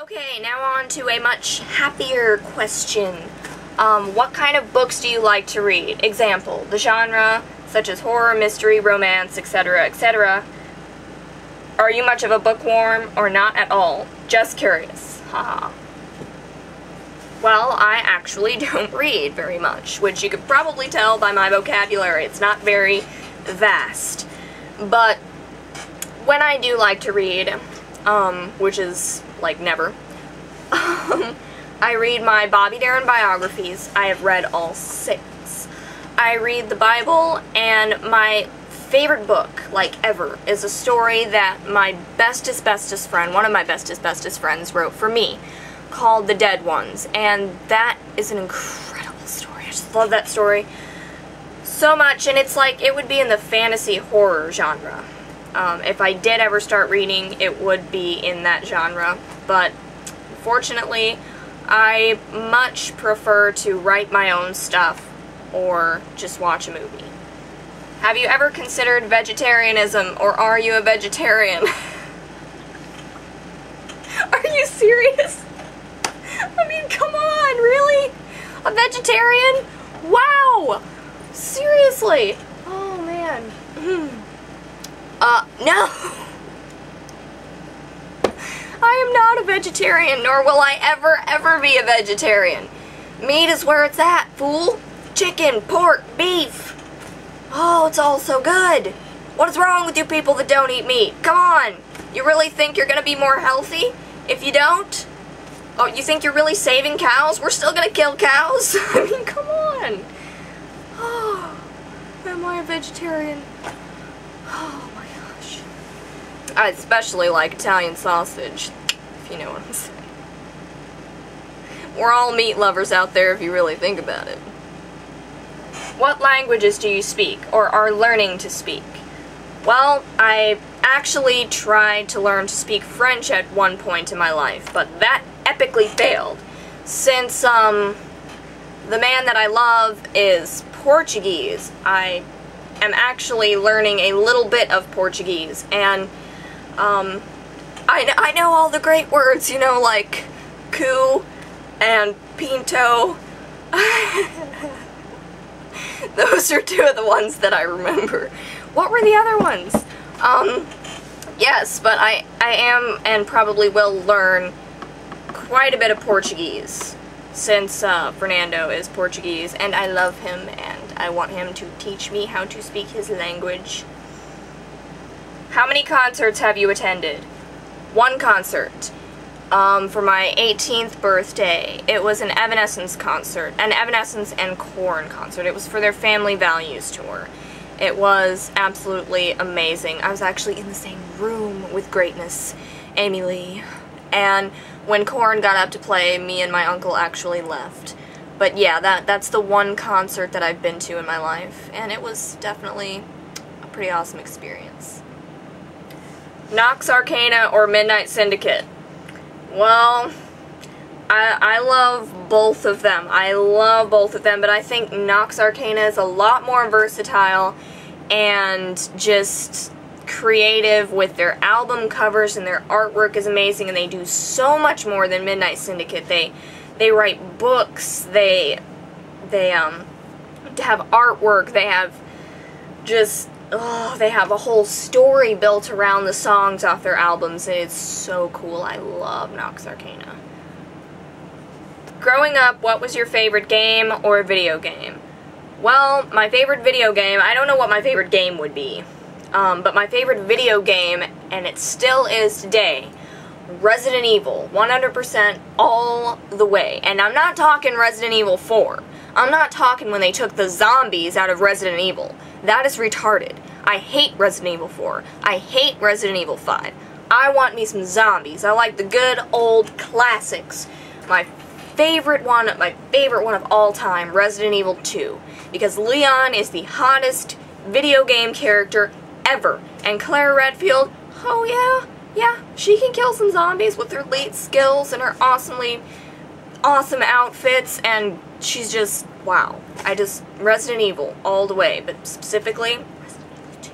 Okay, now on to a much happier question. What kind of books do you like to read? Example, the genre, such as horror, mystery, romance, etc., etc. Are you much of a bookworm or not at all? Just curious. Haha. Well, I actually don't read very much, which you could probably tell by my vocabulary. It's not very vast. But when I do like to read, which is like never, I read my Bobby Darin biographies. I have read all 6. I read the Bible, and my favorite book, like ever, is a story that my bestest friend, one of my bestest friends wrote for me, called The Dead Ones, and that is an incredible story. I just love that story so much, and it's like, it would be in the fantasy horror genre. If I did ever start reading, it would be in that genre, but unfortunately, I much prefer to write my own stuff or just watch a movie. Have you ever considered vegetarianism, or are you a vegetarian? Are you serious? I mean, come on, really? A vegetarian? Wow! Seriously? Oh, man. No! I am not a vegetarian, nor will I ever be a vegetarian. Meat is where it's at, fool. Chicken, pork, beef. Oh, it's all so good. What is wrong with you people that don't eat meat? Come on. You really think you're gonna be more healthy if you don't? Oh, you think you're really saving cows? We're still gonna kill cows? I mean, come on. Oh, am I a vegetarian? Oh my gosh. I especially like Italian sausage, if you know what I'm saying. We're all meat lovers out there if you really think about it. What languages do you speak, or are learning to speak? Well, I actually tried to learn to speak French at one point in my life, but that epically failed, since, the man that I love is Portuguese. I am actually learning a little bit of Portuguese, and, I know all the great words, you know, like cu and pinto. Those are 2 of the ones that I remember. What were the other ones? Yes, but I am and probably will learn quite a bit of Portuguese, since Fernando is Portuguese, and I love him, and I want him to teach me how to speak his language. How many concerts have you attended? 1 concert. For my 18th birthday. It was an Evanescence concert, an Evanescence and Korn concert. It was for their Family Values tour. It was absolutely amazing. I was actually in the same room with Greatness, Amy Lee, and when Korn got up to play, me and my uncle actually left. But yeah, that's the 1 concert that I've been to in my life, and it was definitely a pretty awesome experience. Nox Arcana or Midnight Syndicate? Well, I love both of them. I love both of them, but I think Nox Arcana is a lot more versatile and just creative with their album covers, and their artwork is amazing, and they do so much more than Midnight Syndicate. They write books, they have artwork, they have just, they have a whole story built around the songs off their albums, and it's so cool. I love Nox Arcana. Growing up, what was your favorite game or video game? Well, my favorite video game, I don't know what my favorite game would be, but my favorite video game, and it still is today, Resident Evil, 100% all the way. And I'm not talking Resident Evil 4. I'm not talking when they took the zombies out of Resident Evil. That is retarded. I hate Resident Evil 4. I hate Resident Evil 5. I want me some zombies. I like the good old classics. My favorite one of all time, Resident Evil 2. Because Leon is the hottest video game character ever. And Claire Redfield, oh yeah, she can kill some zombies with her elite skills and her awesome outfits, and she's just, wow. Resident Evil all the way, but specifically, Resident Evil 2.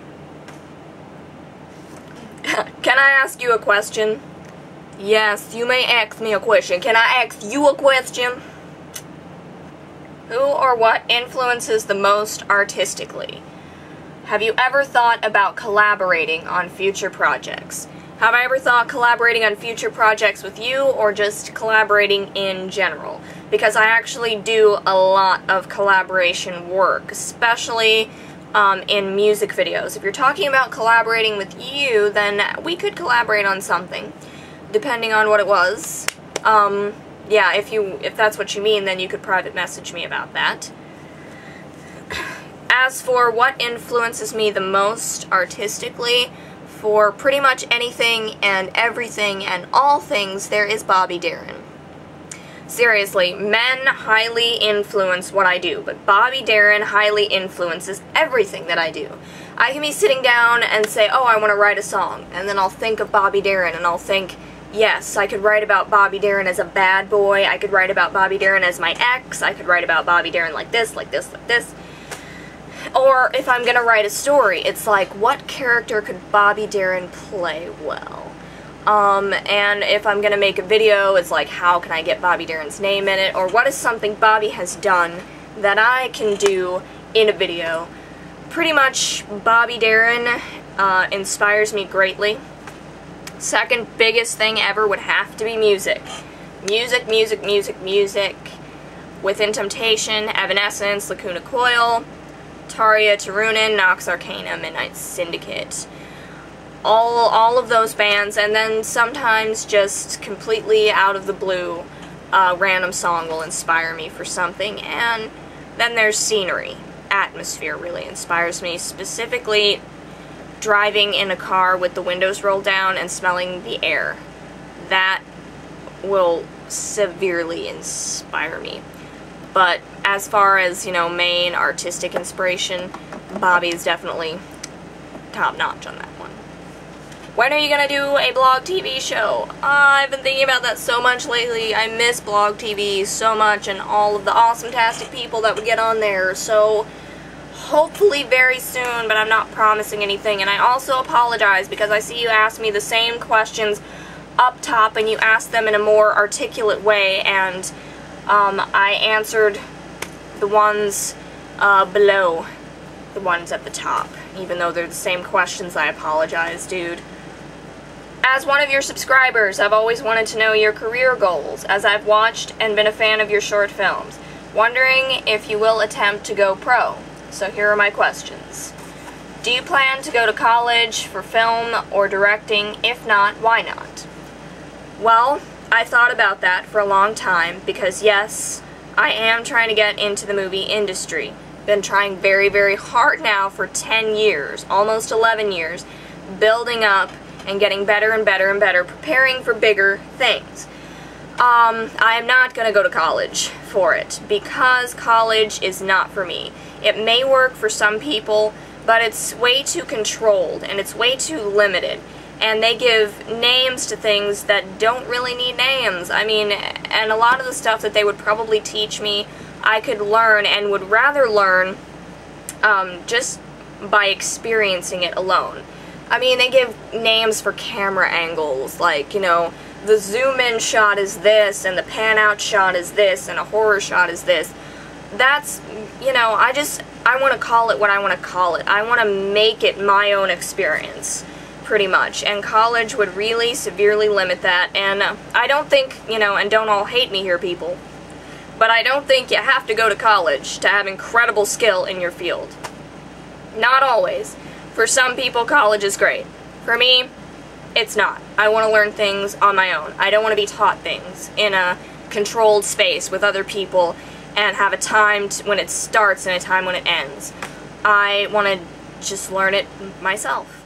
Can I ask you a question? Yes, you may ask me a question. Can I ask you a question? Who or what influences the most artistically? Have you ever thought about collaborating on future projects? Have I ever thought collaborating on future projects with you, or just collaborating in general? Because I actually do a lot of collaboration work, especially in music videos. If you're talking about collaborating with you, then we could collaborate on something, depending on what it was. Yeah, if that's what you mean, then you could private message me about that. As for what influences me the most artistically, for pretty much anything and everything and all things, there is Bobby Darin. Seriously, men highly influence what I do, but Bobby Darin highly influences everything that I do. I can be sitting down and say, oh, I want to write a song, and then I'll think of Bobby Darin, and I'll think, yes, I could write about Bobby Darin as a bad boy, I could write about Bobby Darin as my ex, I could write about Bobby Darin like this, like this, like this. Or if I'm going to write a story, it's like, what character could Bobby Darin play well? And if I'm going to make a video, it's like, how can I get Bobby Darin's name in it? Or what is something Bobby has done that I can do in a video? Pretty much, Bobby Darin inspires me greatly. Second biggest thing ever would have to be music. Music, music, music, music. Within Temptation, Evanescence, Lacuna Coil, Tarja Turunen, Nox Arcana, Midnight Syndicate. All of those bands, and then sometimes just completely out of the blue, a random song will inspire me for something, and then there's scenery. Atmosphere really inspires me, specifically driving in a car with the windows rolled down and smelling the air. That will severely inspire me. But as far as, you know, main artistic inspiration, Bobby is definitely top-notch on that one. When are you gonna do a blog TV show? I've been thinking about that so much lately. I miss blog TV so much and all of the awesome-tastic people that would get on there. So hopefully very soon, but I'm not promising anything. And I also apologize because I see you ask me the same questions up top and you ask them in a more articulate way, and I answered the ones below the ones at the top. Even though they're the same questions, I apologize, dude. As one of your subscribers, I've always wanted to know your career goals, as I've watched and been a fan of your short films. Wondering if you will attempt to go pro. So here are my questions. Do you plan to go to college for film or directing? If not, why not? Well, I thought about that for a long time because yes, I am trying to get into the movie industry. Been trying very, very hard now for 10 years, almost 11 years, building up and getting better and better and better, preparing for bigger things. I am not going to go to college for it because college is not for me. It may work for some people, but it's way too controlled and it's way too limited. And they give names to things that don't really need names. I mean, and a lot of the stuff that they would probably teach me, I could learn and would rather learn just by experiencing it alone. I mean, they give names for camera angles, like, you know, the zoom-in shot is this, and the pan-out shot is this, and a horror shot is this. That's, you know, I want to call it what I want to call it. I want to make it my own experience, pretty much. And college would really severely limit that, and I don't think, you know, and don't all hate me here, people, but I don't think you have to go to college to have incredible skill in your field. Not always. For some people, college is great. For me, it's not. I want to learn things on my own. I don't want to be taught things in a controlled space with other people and have a time when it starts and a time when it ends. I want to just learn it myself.